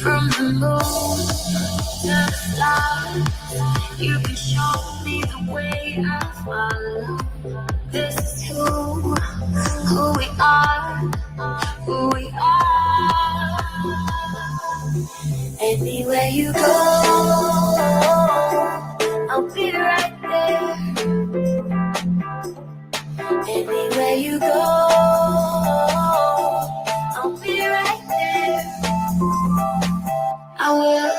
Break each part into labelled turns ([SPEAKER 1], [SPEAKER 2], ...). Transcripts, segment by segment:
[SPEAKER 1] From the moon to the stars, you can show me the way I follow. This is who we are, who we are. Anywhere you go, I'll be right there. Anywhere you go, I'll be right there. I will.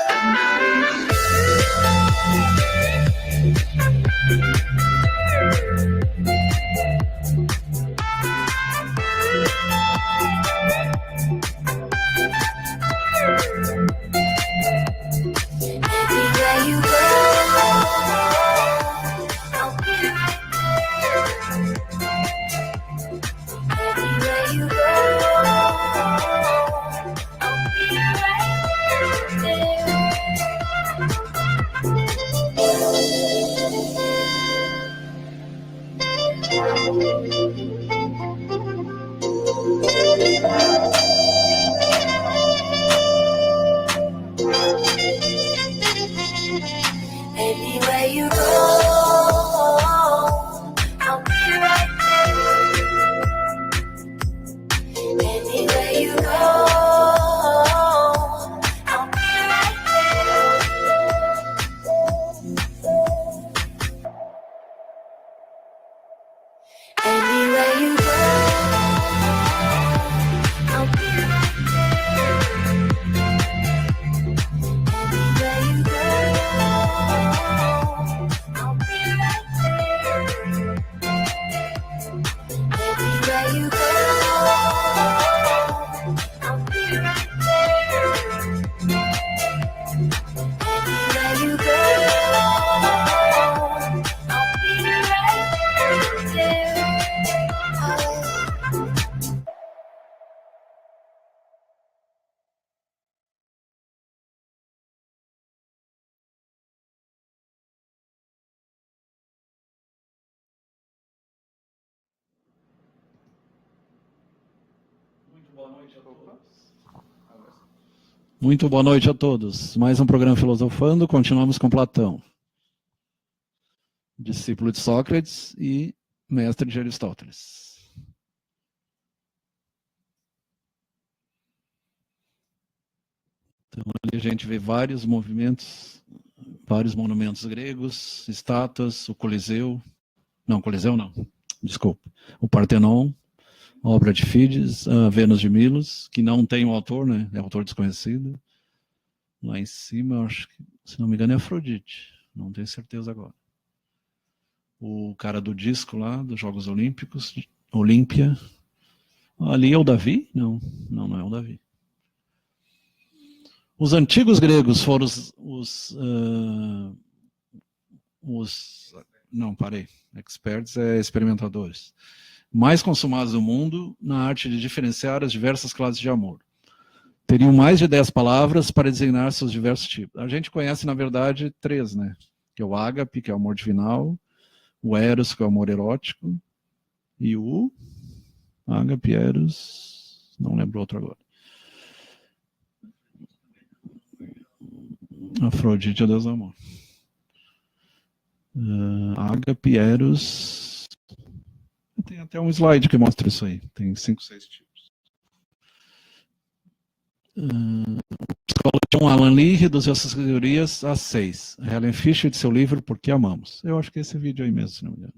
[SPEAKER 1] Anywhere you go, I'll be right there. Anywhere you go, I'll be right there. Anywhere you go, I'll be right there. Anywhere you go, I'll be right there. Anywhere you go, I'll be right there. Anywhere you go, I'll be right there. Anywhere you go, I'll be right there. Anywhere you go, I'll be right there.
[SPEAKER 2] Muito boa noite a todos. Mais um programa Filosofando. Continuamos com Platão, discípulo de Sócrates e mestre de Aristóteles. Então, ali a gente vê vários movimentos, vários monumentos gregos, estátuas, o Coliseu. Não, Coliseu não, desculpa. O Partenon, obra de Fídias, a Vênus de Milos, que não tem um autor, né? É autor desconhecido. Lá em cima, acho que, se não me engano, é Afrodite. Não tenho certeza agora. O cara do disco lá, dos Jogos Olímpicos, Olímpia. Ali é o Davi? Não é o Davi. Os antigos gregos foram experts é experimentadores, mais consumados do mundo na arte de diferenciar as diversas classes de amor. Teriam mais de 10 palavras para designar seus diversos tipos. A gente conhece, na verdade, 3, né? Que é o ágape, que é o amor divinal, o eros, que é o amor erótico, e o ágape, eros, não lembro outro agora. Afrodite é Deus do amor. Ágape, eros. Tem até um slide que mostra isso aí. Tem 5, 6 tipos. O Alan Lee reduziu essas categorias a 6. Helen Fisher, de seu livro Por que Amamos. Eu acho que é esse vídeo aí mesmo, se não me engano.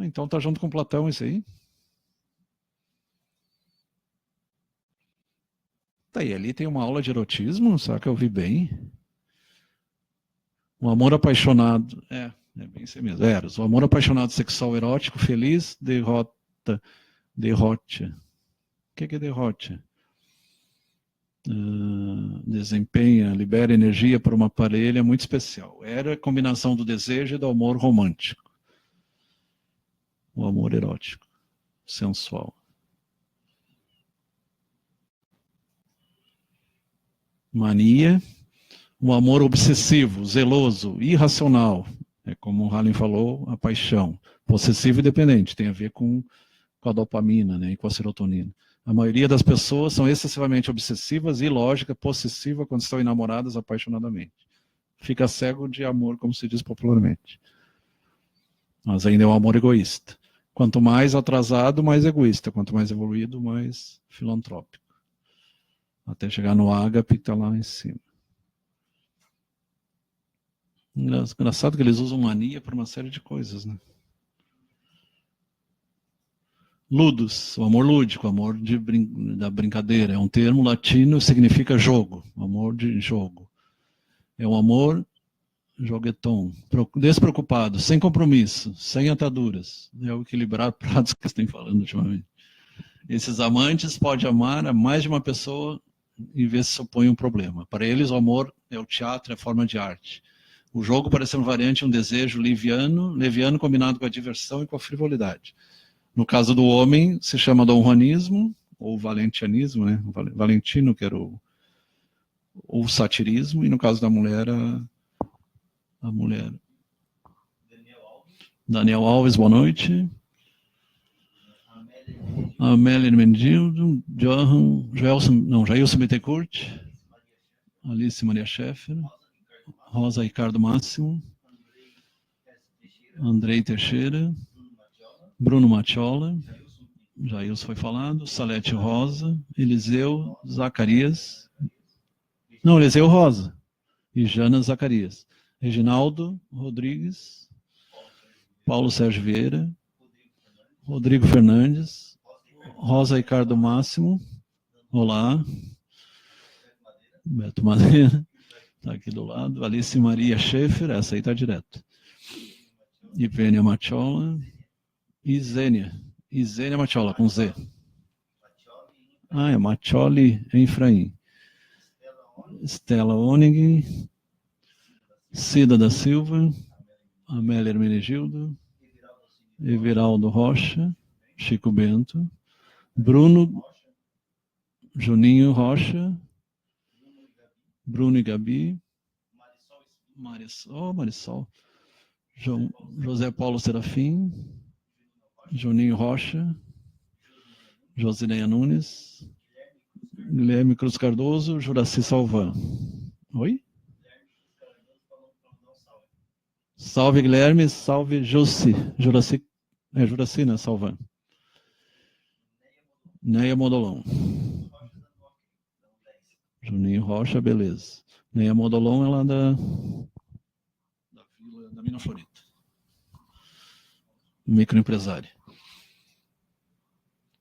[SPEAKER 2] Então tá junto com Platão isso aí. Tá aí, ali tem uma aula de erotismo, será que eu vi bem? O amor apaixonado, é bem isso mesmo, Eros. O amor apaixonado sexual erótico, feliz, derrote. O que é derrote? Desempenha, libera energia para uma parelha muito especial. Era a combinação do desejo e do amor romântico. O amor erótico, sensual. Mania, o amor obsessivo, zeloso, irracional. É como o Halen falou, a paixão. Possessivo e dependente, tem a ver com a dopamina, né, e com a serotonina. A maioria das pessoas são excessivamente obsessivas, ilógicas, possessivas quando estão enamoradas apaixonadamente. Fica cego de amor, como se diz popularmente. Mas ainda é um amor egoísta. Quanto mais atrasado, mais egoísta. Quanto mais evoluído, mais filantrópico. Até chegar no ágape, que está lá em cima. Engraçado que eles usam mania para uma série de coisas, né? Ludus, o amor lúdico, o amor da brincadeira. É um termo latino, significa jogo, amor de jogo. É um amor jogueton, despreocupado, sem compromisso, sem ataduras. É o equilibrado pratos que você tem falando ultimamente. Esses amantes podem amar a mais de uma pessoa e ver se se opõe um problema. Para eles, o amor é o teatro, é a forma de arte. O jogo parece ser uma variante, um desejo leviano combinado com a diversão e com a frivolidade. No caso do homem, se chama Dom Juanismo, ou valentianismo, né? Valentino, que era o satirismo, e no caso da mulher, a mulher. Daniel Alves, boa noite. Amélia Mendildo, Jailson Bittencourt, Alice Maria Schaeffer, Rosa Ricardo Máximo, Andrei Teixeira, Bruno Matiola, Jailson foi falado, Salete Rosa, Eliseu Zacarias, não, Eliseu Rosa, e Jana Zacarias, Reginaldo Rodrigues, Paulo Sérgio Vieira, Rodrigo Fernandes, Rosa Ricardo Máximo, olá, Beto Madeira, está aqui do lado, Alice Maria Schaeffer, essa aí está direto, Ivênia Matiola, Isênia Matiola, com Z. É Mattioli Efraim. Estela Onig, Cida da Silva, Amélia Hermenegildo, Everaldo Rocha, Chico Bento, Bruno, Juninho Rocha, Bruno e Gabi, Marisol, José Paulo Serafim, Juninho Rocha, Josineia Nunes, Guilherme Cruz Cardoso, Juraci Salvan. Oi? Salve Guilherme, salve Juraci, né, Salvan. Neia Modolon. Juninho Rocha, beleza. Neia Modolon é lá da Mina Florida. Microempresária.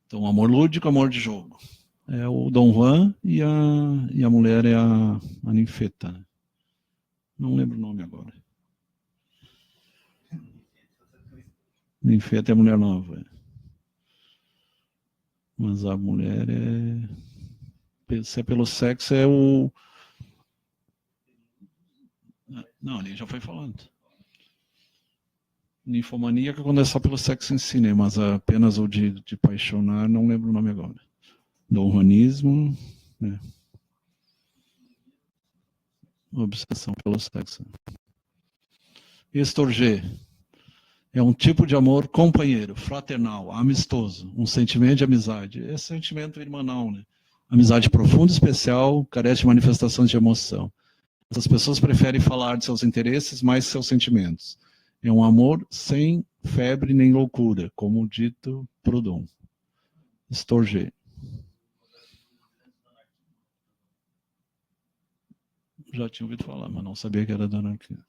[SPEAKER 2] Então, amor lúdico, amor de jogo. É o Dom Juan e a mulher é a ninfeta. Né? Não lembro o nome agora. Ninfeta é a mulher nova. É. Mas a mulher é... Se é pelo sexo, é o... Não, ali já foi falando. Ninfomaníaca quando é só pelo sexo em si, né? Mas apenas o de paixonar, não lembro o nome agora. Dom Juanismo, né? Obsessão pelo sexo. Estorger é um tipo de amor companheiro, fraternal, amistoso, um sentimento de amizade. É sentimento irmanal, né? Amizade profunda, especial, carece de manifestações de emoção. As pessoas preferem falar de seus interesses mais seus sentimentos. É um amor sem febre nem loucura, como dito Proudhon. Estorger. Já tinha ouvido falar, mas não sabia que era da anarquia.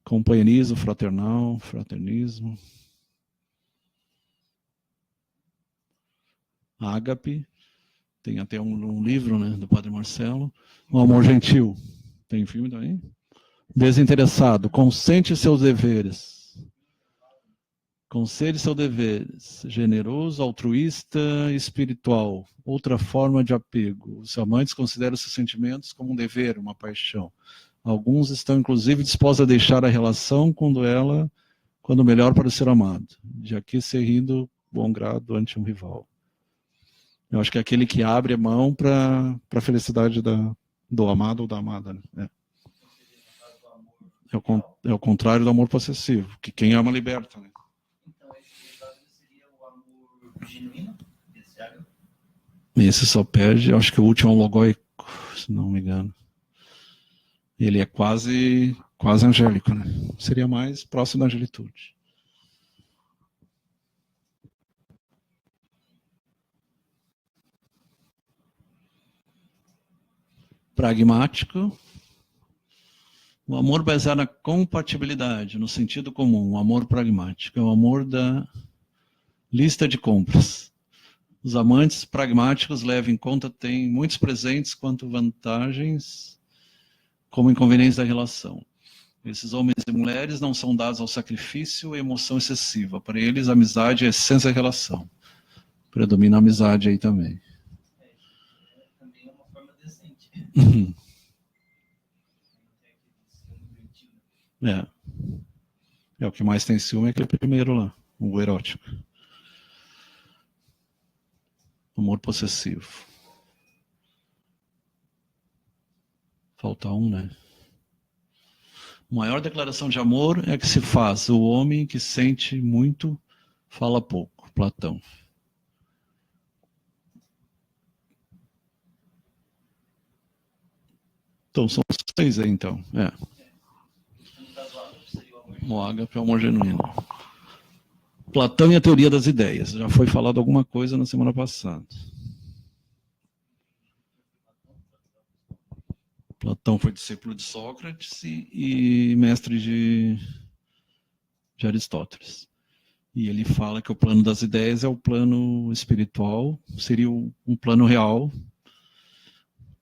[SPEAKER 2] Companheirismo, fraternismo. Ágape. Tem até um livro, né, do Padre Marcelo. O amor gentil. Tem filme também? Desinteressado. Consente seus deveres. Concede seus deveres. Generoso, altruísta, espiritual. Outra forma de apego. Os amantes consideram seus sentimentos como um dever, uma paixão. Alguns estão, inclusive, dispostos a deixar a relação quando melhor para ser amado. De aqui ser rindo, bom grado ante um rival. Eu acho que é aquele que abre a mão para a felicidade do amado ou da amada. Né? É o contrário do amor possessivo, que quem ama liberta. Né?
[SPEAKER 3] genuíno, esse água.
[SPEAKER 2] Esse só perde, eu acho que o último é o logóico, se não me engano. Ele é quase angélico, né? Seria mais próximo da angelitude. Pragmático. O amor baseado na compatibilidade, no sentido comum. O amor pragmático é o amor da lista de compras. Os amantes pragmáticos levam em conta, têm muitos presentes quanto vantagens como inconvenientes da relação. Esses homens e mulheres não são dados ao sacrifício e emoção excessiva. Para eles, a amizade é a essência da relação. Predomina a amizade aí também.
[SPEAKER 3] Também é uma forma decente.
[SPEAKER 2] É o que mais tem ciúme é aquele primeiro lá, o erótico. Amor possessivo. Falta um, né? A maior declaração de amor é que se faz. O homem que sente muito, fala pouco. Platão. Então, são 6 aí, então. O ágape é o amor genuíno. Platão e a teoria das ideias. Já foi falado alguma coisa na semana passada. Platão foi discípulo de Sócrates e mestre de Aristóteles. E ele fala que o plano das ideias é o plano espiritual, seria um plano real,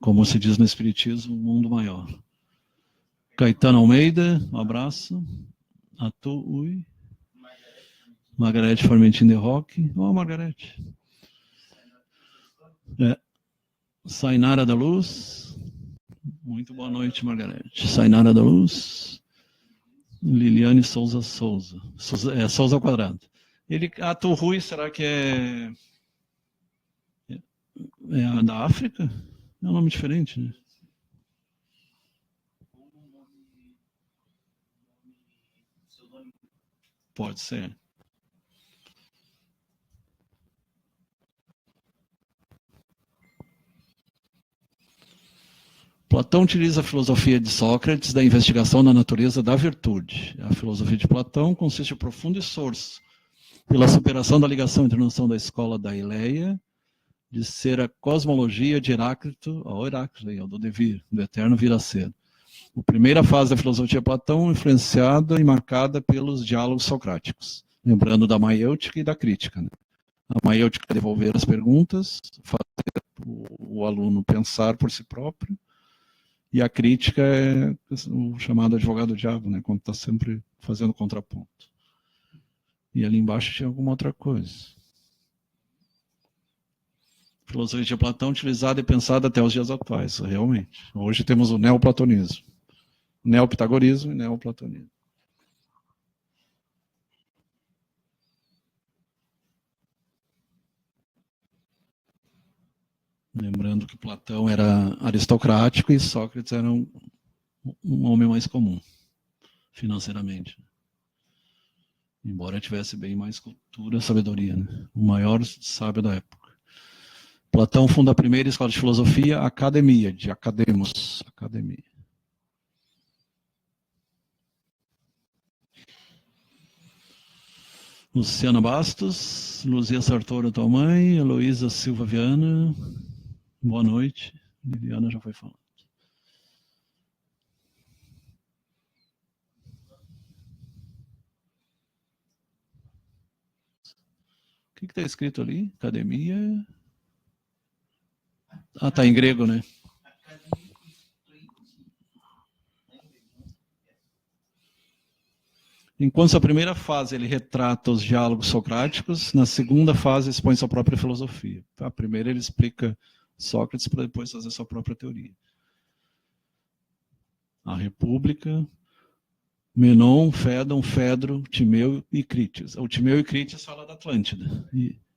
[SPEAKER 2] como se diz no Espiritismo, um mundo maior. Caetano Almeida, um abraço. Ui. Margarete Formentin de Roque. Margarete. Sainara da Luz. Muito boa noite, Margarete. Sainara da Luz. Liliane Souza. Souza ao quadrado. Rui, será que é a da África? É um nome diferente, né? Pode ser. Platão utiliza a filosofia de Sócrates da investigação na natureza da virtude. A filosofia de Platão consiste em profundo esforço pela superação da ligação entre a noção da escola da Ileia, de ser a cosmologia de Heráclito, do devir, do eterno vir a ser. A primeira fase da filosofia de Platão influenciada e marcada pelos diálogos socráticos, lembrando da maiêutica e da crítica. Né? A maiêutica é devolver as perguntas, fazer o aluno pensar por si próprio, e a crítica é o chamado advogado-diabo, né? Quando está sempre fazendo contraponto. E ali embaixo tinha alguma outra coisa. Filosofia de Platão utilizada e pensada até os dias atuais, realmente. Hoje temos o neoplatonismo, neopitagorismo e neoplatonismo. Lembrando que Platão era aristocrático e Sócrates era um homem mais comum, financeiramente. Embora tivesse bem mais cultura e sabedoria, né? O maior sábio da época. Platão funda a primeira escola de filosofia, a Academia, de Academos. Academia. Luciana Bastos, Luzia Sartori, tua mãe, Heloísa Silva Viana, boa noite. Viviana já foi falando. O que está escrito ali? Academia. Está em grego, né? Enquanto na primeira fase ele retrata os diálogos socráticos, na segunda fase expõe sua própria filosofia. A primeira ele explica Sócrates para depois fazer sua própria teoria. A República, Menon, Fédon, Fedro, Timeu e Crítias. O Timeu e Crítias fala da Atlântida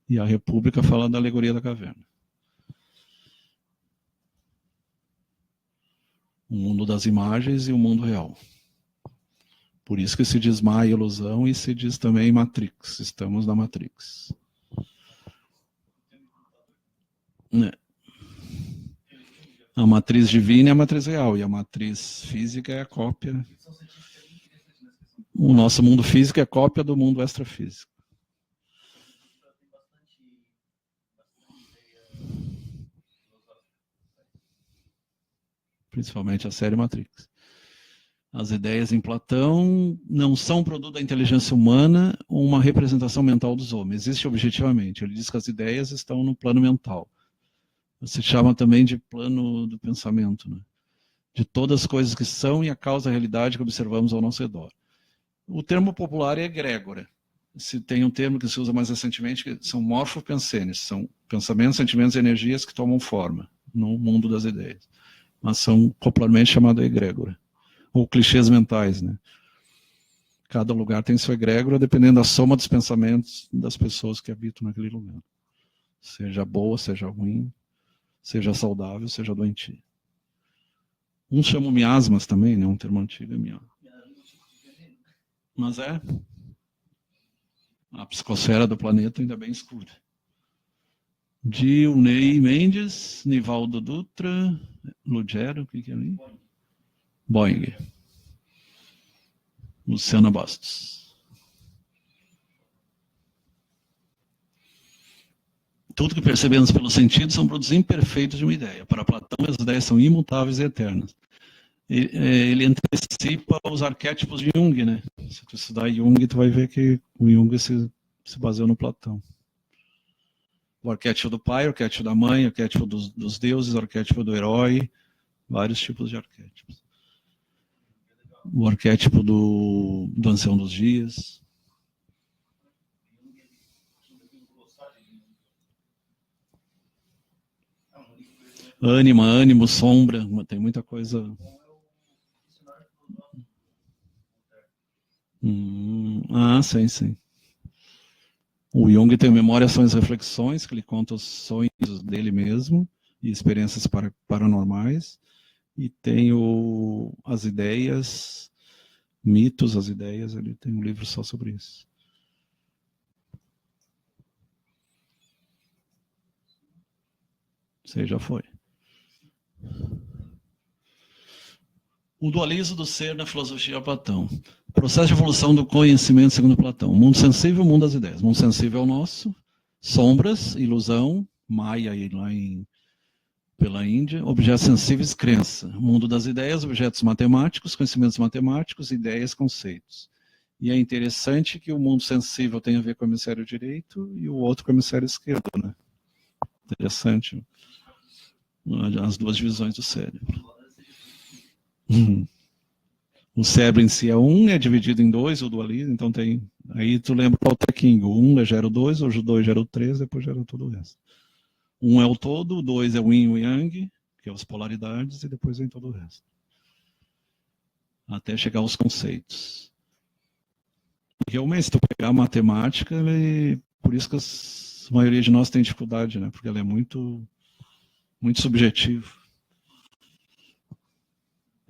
[SPEAKER 2] e a República fala da alegoria da caverna. O mundo das imagens e o mundo real. Por isso que se diz Maia ilusão e se diz também Matrix. Estamos na Matrix. né? A matriz divina é a matriz real, e a matriz física é a cópia. O nosso mundo físico é cópia do mundo extrafísico. Principalmente a série Matrix. As ideias em Platão não são produto da inteligência humana ou uma representação mental dos homens. Existe objetivamente. Ele diz que as ideias estão no plano mental. Se chama também de plano do pensamento, né? De todas as coisas que são e a causa da realidade que observamos ao nosso redor. O termo popular é egrégora. Se tem um termo que se usa mais recentemente, que são morfopensenes, são pensamentos, sentimentos e energias que tomam forma no mundo das ideias. Mas são popularmente chamados egrégora. Ou clichês mentais, né? Cada lugar tem sua egrégora, dependendo da soma dos pensamentos das pessoas que habitam naquele lugar. Seja boa, seja ruim, seja saudável, seja doentia. Uns chamam miasmas também, né? Um termo antigo é miasma. Mas é. A psicosfera do planeta ainda é bem escura. Dilney Mendes, Nivaldo Dutra, Lugero, o que é ali? Boing. Luciana Bastos. Tudo que percebemos pelos sentidos são produtos imperfeitos de uma ideia. Para Platão, as ideias são imutáveis e eternas. Ele antecipa os arquétipos de Jung, né? Se tu estudar Jung, tu vai ver que o Jung se baseou no Platão. O arquétipo do pai, o arquétipo da mãe, o arquétipo dos deuses, o arquétipo do herói, vários tipos de arquétipos. O arquétipo do ancião dos dias. Ânima, ânimo, sombra, tem muita coisa. Sim, sim. O Jung tem Memória, Sonhos e Reflexões, que ele conta os sonhos dele mesmo e experiências paranormais. E tem as ideias, mitos, as ideias, ele tem um livro só sobre isso. Você já foi. O dualismo do ser na filosofia de Platão. Processo de evolução do conhecimento segundo Platão. Mundo sensível, mundo das ideias. Mundo sensível é o nosso. Sombras, ilusão, Maya lá pela Índia. Objetos sensíveis, crença. Mundo das ideias, objetos matemáticos, conhecimentos matemáticos, ideias, conceitos. E é interessante que o mundo sensível tem a ver com o hemisfério direito e o outro com o hemisfério esquerdo, né? Interessante. As duas divisões do cérebro. O cérebro em si é dividido em dois, o dualismo, então tem. Aí tu lembra o Teking, o 1 gera o 2, o 2 gera o 3, depois gera tudo o resto. 1 é o todo, o 2 é o yin e o yang, que é as polaridades, e depois vem todo o resto. Até chegar aos conceitos. Realmente, se tu pegar a matemática, por isso que a maioria de nós tem dificuldade, né? Porque ela é muito, muito subjetiva.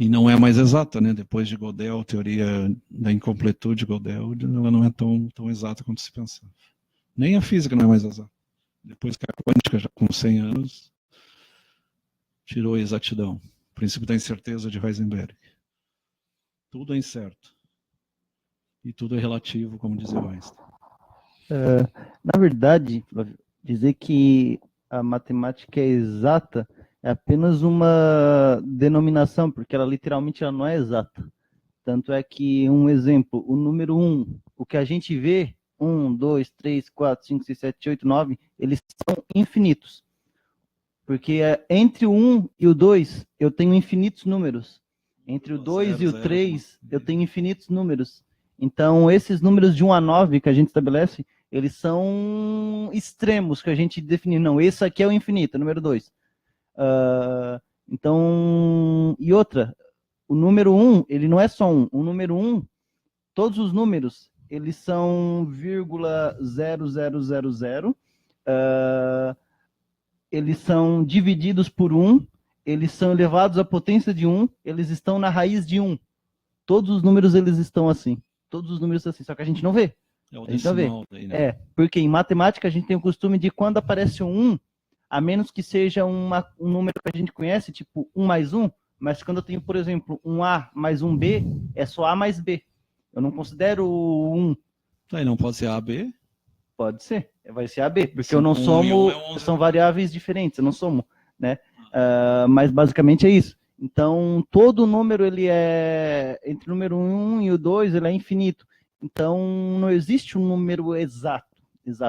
[SPEAKER 2] E não é mais exata, né? Depois de Gödel, a teoria da incompletude de Gödel, ela não é tão exata quanto se pensava. Nem a física não é mais exata. Depois que a quântica, já com 100 anos, tirou a exatidão. O princípio da incerteza de Heisenberg. Tudo é incerto. E tudo é relativo, como dizia Einstein.
[SPEAKER 4] Na verdade, dizer que a matemática é exata é apenas uma denominação, porque ela literalmente não é exata. Tanto é que, um exemplo, o número 1, o que a gente vê, 1, 2, 3, 4, 5, 6, 7, 8, 9, eles são infinitos. Porque entre o 1 e o 2, eu tenho infinitos números. Entre o 2 e o 3, eu tenho infinitos números. Então, esses números de 1 a 9 que a gente estabelece, eles são extremos que a gente define. Não, esse aqui é o infinito, número 2. Então, e outra, o número 1, ele não é só 1. O número 1, todos os números, eles são 0,0000, eles são divididos por 1, eles são elevados à potência de 1, eles estão na raiz de 1. Todos os números, eles estão assim. Todos os números assim, só que a gente não vê.
[SPEAKER 2] É o decimal daí, né?
[SPEAKER 4] Porque em matemática a gente tem o costume de quando aparece um 1, a menos que seja um número que a gente conhece, tipo 1 mais 1, mas quando eu tenho, por exemplo, um A mais um B, é só A mais B. Eu não considero 1.
[SPEAKER 2] Aí não pode ser A, B?
[SPEAKER 4] Pode ser, vai ser AB, porque eu
[SPEAKER 2] 5,
[SPEAKER 4] não
[SPEAKER 2] 1 e
[SPEAKER 4] somo,
[SPEAKER 2] 1 é 11.
[SPEAKER 4] são variáveis diferentes, eu não somo, né? Mas basicamente é isso. Então, todo número, ele é, entre o número 1 e o 2, ele é infinito. Então, não existe um número exato.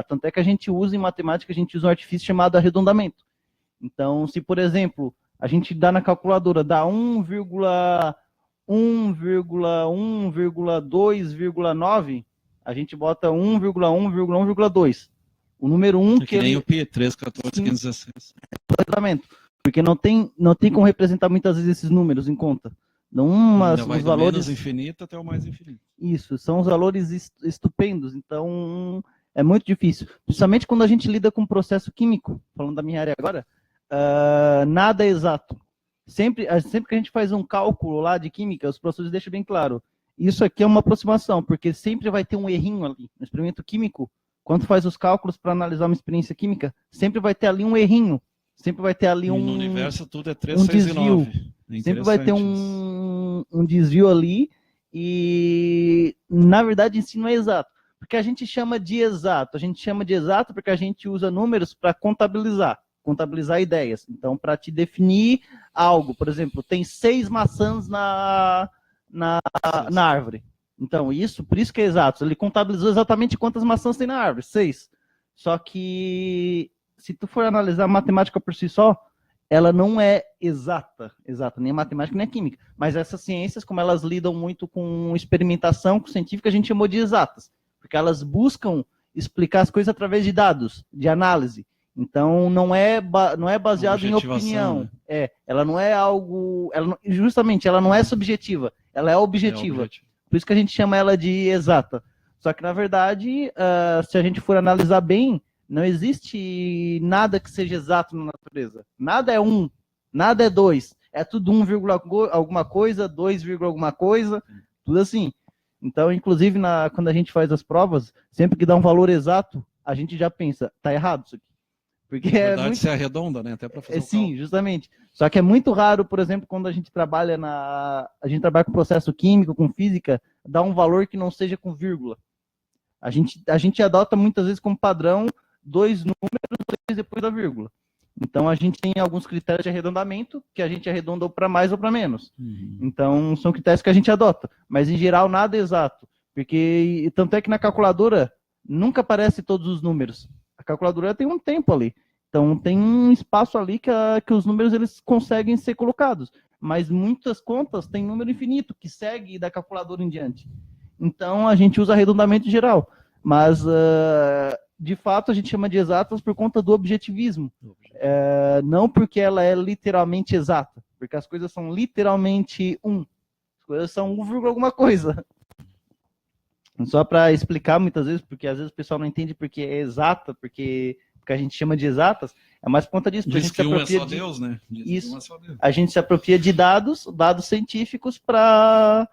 [SPEAKER 4] Tanto é que a gente usa em matemática, a gente usa um artifício chamado arredondamento. Então, se, por exemplo, a gente dá na calculadora, dá 1,1,2,9, a gente bota 1,1,1,2. O número 1
[SPEAKER 2] É que nem o pi, 3, 14, 15, 16.
[SPEAKER 4] Porque não tem como representar muitas vezes esses números em conta.
[SPEAKER 2] Ainda vai
[SPEAKER 4] os
[SPEAKER 2] do
[SPEAKER 4] valores
[SPEAKER 2] menos infinito até o mais infinito.
[SPEAKER 4] Isso, são os valores estupendos, então é muito difícil. Principalmente quando a gente lida com processo químico, falando da minha área agora, nada é exato. Sempre que a gente faz um cálculo lá de química, os professores deixam bem claro, isso aqui é uma aproximação, porque sempre vai ter um errinho ali. No experimento químico, quando faz os cálculos para analisar uma experiência química, sempre vai ter ali um errinho. Sempre vai ter ali
[SPEAKER 2] no universo tudo é 3,
[SPEAKER 4] um
[SPEAKER 2] 6
[SPEAKER 4] desvio.
[SPEAKER 2] e 9.
[SPEAKER 4] Sempre vai ter um desvio ali e, na verdade, em si não é exato. Porque a gente chama de exato. A gente chama de exato porque a gente usa números para contabilizar ideias. Então, para te definir algo, por exemplo, tem 6 maçãs na árvore. Então, por isso que é exato. Ele contabilizou exatamente quantas maçãs tem na árvore, 6. Só que, se tu for analisar a matemática por si só, ela não é exata, nem a matemática nem a química. Mas essas ciências, como elas lidam muito com experimentação científica, a gente chamou de exatas. Porque elas buscam explicar as coisas através de dados, de análise. Então, não é baseado em opinião.
[SPEAKER 2] Né?
[SPEAKER 4] Ela não é algo... justamente, ela não é subjetiva. Ela é objetiva. Por isso que a gente chama ela de exata. Só que, na verdade, se a gente for analisar bem, não existe nada que seja exato na natureza. Nada é 1, nada é 2. É tudo 1, alguma coisa, 2, alguma coisa, tudo assim. Então, inclusive, quando a gente faz as provas, sempre que dá um valor exato, a gente já pensa, tá errado isso aqui. Porque
[SPEAKER 2] na verdade, se arredonda, né? Até para fazer
[SPEAKER 4] sim, justamente. Só que é muito raro, por exemplo, quando a gente trabalha com processo químico, com física, dar um valor que não seja com vírgula. A gente adota muitas vezes como padrão 2 números, 2 depois da vírgula. Então, a gente tem alguns critérios de arredondamento que a gente arredonda ou para mais ou para menos. Então, são critérios que a gente adota. Mas, em geral, nada é exato. Porque, tanto é que na calculadora, nunca aparece todos os números. A calculadora tem um tempo ali. Então, tem um espaço ali que os números eles conseguem ser colocados. Mas muitas contas têm número infinito, que segue da calculadora em diante. Então, a gente usa arredondamento geral. Mas, de fato, a gente chama de exatas por conta do objetivismo. Não porque ela é literalmente exata. Porque as coisas são literalmente 1. As coisas são 1, alguma coisa. Só para explicar muitas vezes, porque às vezes o pessoal não entende porque é exata, porque a gente chama de exatas, é mais por conta disso.
[SPEAKER 2] Diz que um é só Deus, né?
[SPEAKER 4] Isso. A gente se apropria de dados científicos para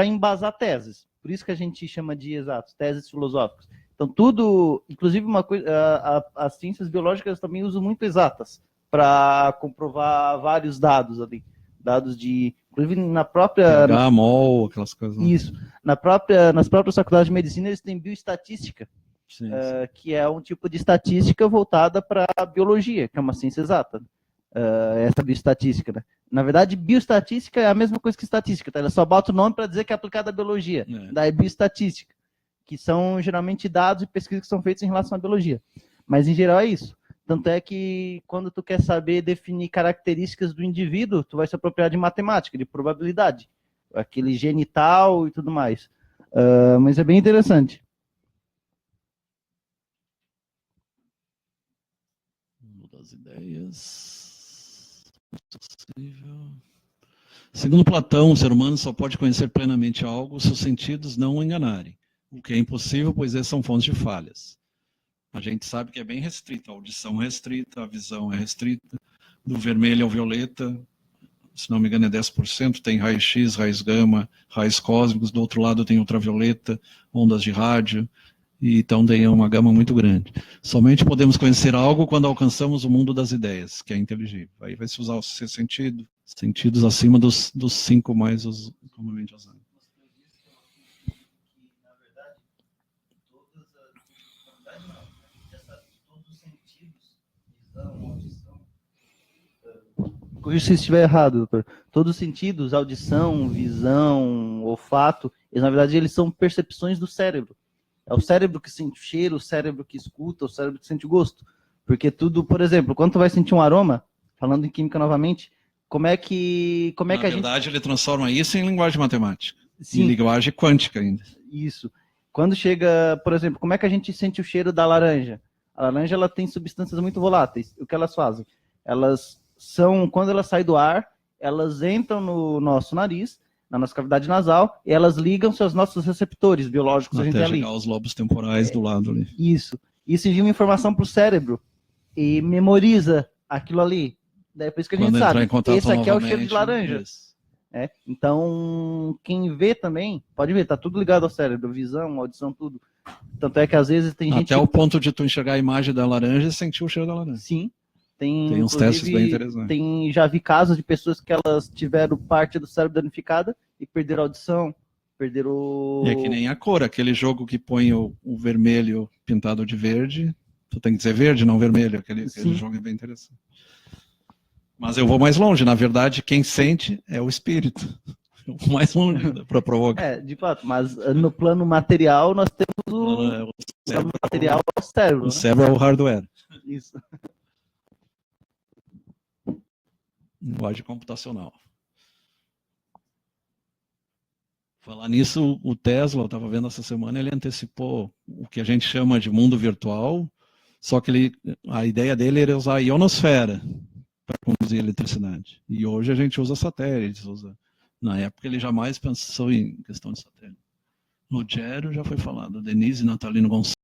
[SPEAKER 4] embasar teses. Por isso que a gente chama de exatos, teses filosóficas. Então, tudo, inclusive uma coisa, as ciências biológicas também usam muito exatas para comprovar vários dados ali. Dados de, inclusive na própria...
[SPEAKER 2] mol, aquelas coisas.
[SPEAKER 4] Isso. Nas próprias faculdades de medicina, eles têm bioestatística,
[SPEAKER 2] sim.
[SPEAKER 4] Que é um tipo de estatística voltada para a biologia, que é uma ciência exata. Essa bioestatística, né? Na verdade, bioestatística é a mesma coisa que estatística, tá? Ela só bota o nome para dizer que é aplicada à biologia. Daí bioestatística, que são geralmente dados e pesquisas que são feitas em relação à biologia. Mas, em geral, é isso. Tanto é que, quando tu quer saber definir características do indivíduo, tu vai se apropriar de matemática, de probabilidade. Aquele genital e tudo mais. Mas é bem interessante.
[SPEAKER 2] Das ideias. Segundo Platão, o ser humano só pode conhecer plenamente algo se os sentidos não o enganarem. O que é impossível, pois eles são fontes de falhas. A gente sabe que é bem restrita, a audição é restrita, a visão é restrita, do vermelho ao violeta, se não me engano é 10%, tem raio-x, raios gama, raios cósmicos, do outro lado tem ultravioleta, ondas de rádio, E então tem uma gama muito grande. Somente podemos conhecer algo quando alcançamos o mundo das ideias, que é inteligível. Aí vai se usar o sexto sentido, sentidos acima dos 5 mais comumente usados.
[SPEAKER 3] Na verdade, todos os sentidos, visão, audição,
[SPEAKER 4] Corrija se estiver errado, doutor. Todos os sentidos, audição, visão, olfato, na verdade eles são percepções do cérebro. É o cérebro que sente o cheiro, o cérebro que escuta, o cérebro que sente o gosto. Porque tudo, por exemplo, quando tu vai sentir um aroma, falando em química novamente, como é que a gente...
[SPEAKER 2] Na verdade, ele transforma isso em linguagem matemática.
[SPEAKER 4] Sim.
[SPEAKER 2] Em linguagem quântica ainda.
[SPEAKER 4] Isso. Quando chega, por exemplo, como é que a gente sente o cheiro da laranja? A laranja, ela tem substâncias muito voláteis. O que elas fazem? Elas são, quando elas saem do ar, elas entram no nosso nariz, na nossa cavidade nasal, e elas ligam-se aos nossos receptores biológicos.
[SPEAKER 2] Até
[SPEAKER 4] a gente tem ali.
[SPEAKER 2] chegar aos lobos temporais do lado ali.
[SPEAKER 4] Isso. Isso envia uma informação para o cérebro e memoriza aquilo ali. Daí por isso que a gente
[SPEAKER 2] Quando entrar
[SPEAKER 4] sabe,
[SPEAKER 2] em contato
[SPEAKER 4] esse aqui é o
[SPEAKER 2] novamente,
[SPEAKER 4] cheiro de laranja.
[SPEAKER 2] isso.
[SPEAKER 4] Então, quem vê também, pode ver, tá tudo ligado ao cérebro, visão, audição, tudo. Tanto é que às vezes tem gente
[SPEAKER 2] Até o
[SPEAKER 4] que...
[SPEAKER 2] ponto de tu enxergar a imagem da laranja e sentir o cheiro da laranja.
[SPEAKER 4] Sim. Tem
[SPEAKER 2] uns testes bem interessantes.
[SPEAKER 4] Já vi casos de pessoas que elas tiveram parte do cérebro danificada e perderam a audição, perderam...
[SPEAKER 2] E é que nem a cor, aquele jogo que põe o vermelho pintado de verde, tu tem que dizer verde, não vermelho, aquele jogo é bem interessante. Mas eu vou mais longe, na verdade, quem sente é o espírito. Eu vou mais longe para provocar.
[SPEAKER 4] De fato, mas no plano material nós temos o
[SPEAKER 2] cérebro,
[SPEAKER 4] material é o cérebro.
[SPEAKER 2] O cérebro é o hardware.
[SPEAKER 4] Isso.
[SPEAKER 2] Linguagem computacional. Falar nisso, o Tesla, eu estava vendo essa semana, ele antecipou o que a gente chama de mundo virtual, só que a ideia dele era usar a ionosfera para conduzir a eletricidade. E hoje a gente usa satélites. Na época ele jamais pensou em questão de satélite. Rogério já foi falado, Denise Natalino Gonçalves.